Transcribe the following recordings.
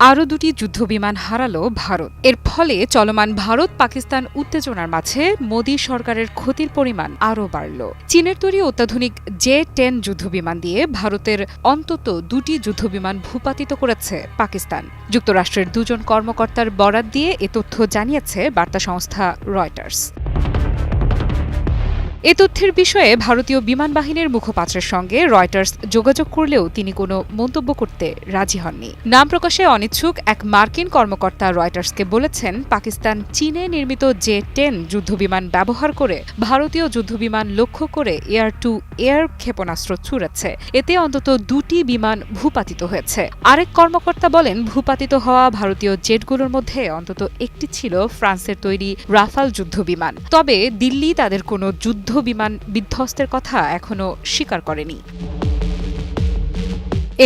আরও দুটি যুদ্ধবিমান হারালো ভারত। এর ফলে চলমান ভারত পাকিস্তান উত্তেজনার মাঝে মোদী সরকারের ক্ষতির পরিমাণ আরও বাড়ল। চীনের তৈরি অত্যাধুনিক J-10 যুদ্ধবিমান দিয়ে ভারতের অন্তত দুটি যুদ্ধবিমান ভূপাতিত করেছে পাকিস্তান। যুক্তরাষ্ট্রের দুজন কর্মকর্তার বরাত দিয়ে এ তথ্য জানিয়েছে বার্তা সংস্থা রয়টার্স। এ তথ্যের বিষয়ে ভারতীয় বিমান বাহিনীর মুখপাত্রের সঙ্গে রয়টার্স যোগাযোগ করলেও তিনি কোনো মন্তব্য করতে রাজি হননি। নাম প্রকাশে অনিচ্ছুক এক মার্কিন কর্মকর্তা রয়টার্সকে বলেছেন, পাকিস্তান চীনে নির্মিত J-10 যুদ্ধবিমান ব্যবহার করে ভারতীয় যুদ্ধবিমান লক্ষ্য করে এয়ার টু এয়ার ক্ষেপণাস্ত্র ছুড়েছে। এতে অন্তত দুটি বিমান ভূপাতিত হয়েছে। আরেক কর্মকর্তা বলেন, ভূপাতিত হওয়া ভারতীয় জেটগুলোর মধ্যে অন্তত একটি ছিল ফ্রান্সের তৈরি রাফাল যুদ্ধবিমান। তবে দিল্লি তাদের কোনো যুদ্ধ বিমান বিধ্বস্তের কথা এখনো স্বীকার করেনি।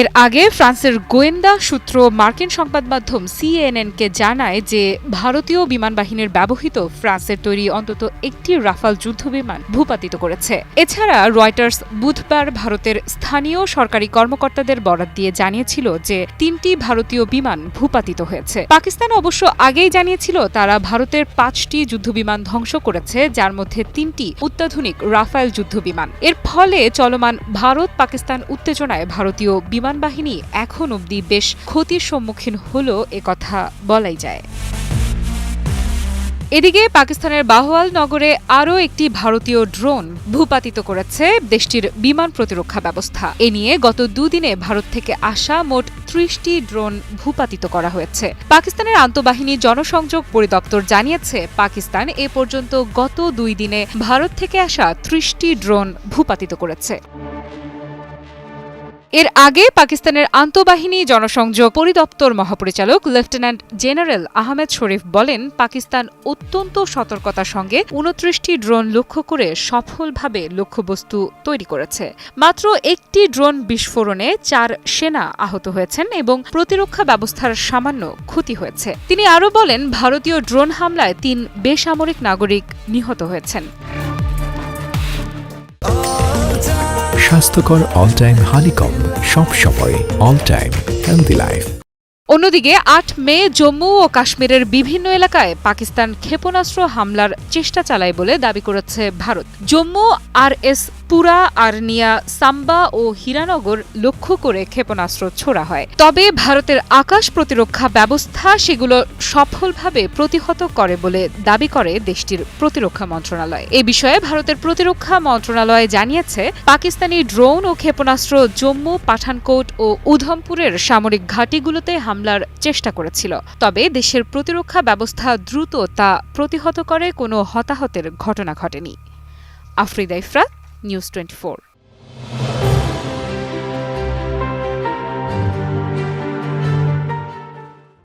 এর আগে ফ্রান্সের গোয়েন্দা সূত্র মার্কিন সংবাদ মাধ্যম CNN-কে জানায় যে ভারতীয় বিমান বাহিনীর ব্যবহৃত ফ্রান্সের তৈরি অন্তত একটি রাফাল যুদ্ধবিমান ভূপাতিত করেছে। এছাড়া রয়টার্স বুধবার ভারতের স্থানীয় সরকারি কর্মকর্তাদের বরাত দিয়ে জানিয়েছিল যে 3টি ভারতীয় বিমান ভূপাতিত হয়েছে। পাকিস্তান অবশ্য আগেই জানিয়েছিল তারা ভারতের 5টি যুদ্ধবিমান ধ্বংস করেছে, যার মধ্যে 3টি অত্যাধুনিক রাফাল যুদ্ধবিমান। এর ফলে চলমান ভারত পাকিস্তান উত্তেজনায় ভারতীয় বিমান বাহিনী এখন অবধি বেশ ক্ষতির সম্মুখীন হলো একথা বলাই যায়। এদিকে পাকিস্তানের বাহওয়াল নগরে আরও একটি ভারতীয় ড্রোন ভূপাতিত করেছে দেশটির বিমান প্রতিরক্ষা ব্যবস্থা। এ নিয়ে গত দুদিনে ভারত থেকে আসা মোট 30টি ড্রোন ভূপাতিত করা হয়েছে। পাকিস্তানের আন্তঃবাহিনী জনসংযোগ পরিদপ্তর জানিয়েছে, পাকিস্তান এ পর্যন্ত গত 2 দিনে ভারত থেকে আসা 30টি ড্রোন ভূপাতিত করেছে। এর আগে পাকিস্তানের আন্তঃবাহিনী জনসংযোগ পরিদপ্তর মহাপরিচালক লেফটেন্যান্ট জেনারেল আহমেদ শরীফ বলেন, পাকিস্তান অত্যন্ত সতর্কতার সঙ্গে 29টি ড্রোন লক্ষ্য করে সফলভাবে লক্ষ্যবস্তু তৈরি করেছে। মাত্র একটি ড্রোন বিস্ফোরণে 4 সেনা আহত হয়েছেন এবং প্রতিরক্ষা ব্যবস্থার সামান্য ক্ষতি হয়েছে। তিনি আরও বলেন, ভারতীয় ড্রোন হামলায় 3 বেসামরিক নাগরিক নিহত হয়েছেন। স্বাস্থ্যকর অল টাইম হানিকম, সব সময় অল টাইম হেলদি লাইফ। অন্যদিকে 8 মে জম্মু ও কাশ্মীরের বিভিন্ন এলাকায় পাকিস্তান ক্ষেপণাস্ত্র হামলার চেষ্টা চালায় বলে দাবি করেছে ভারত। জম্মু RS পুরা, আরনিয়া, সাম্বা ও হীরানগর লক্ষ্য করে ক্ষেপণাস্ত্র ছোড়া হয়। তবে ভারতের আকাশ প্রতিরক্ষা ব্যবস্থা সেগুলো সফলভাবে প্রতিহত করে বলে দাবি করে দেশটির প্রতিরক্ষা মন্ত্রণালয়। এ বিষয়ে ভারতের প্রতিরক্ষা মন্ত্রণালয় জানিয়েছে, পাকিস্তানি ড্রোন ও ক্ষেপণাস্ত্র জম্মু, পাঠানকোট ও উধমপুরের সামরিক ঘাঁটিগুলোতে হামলার চেষ্টা করেছিল। তবে দেশের প্রতিরক্ষা ব্যবস্থা দ্রুত তা প্রতিহত করে কোনো হতাহতের ঘটনা ঘটেনি। আফরিদা ইফরাত, নিউজ 24।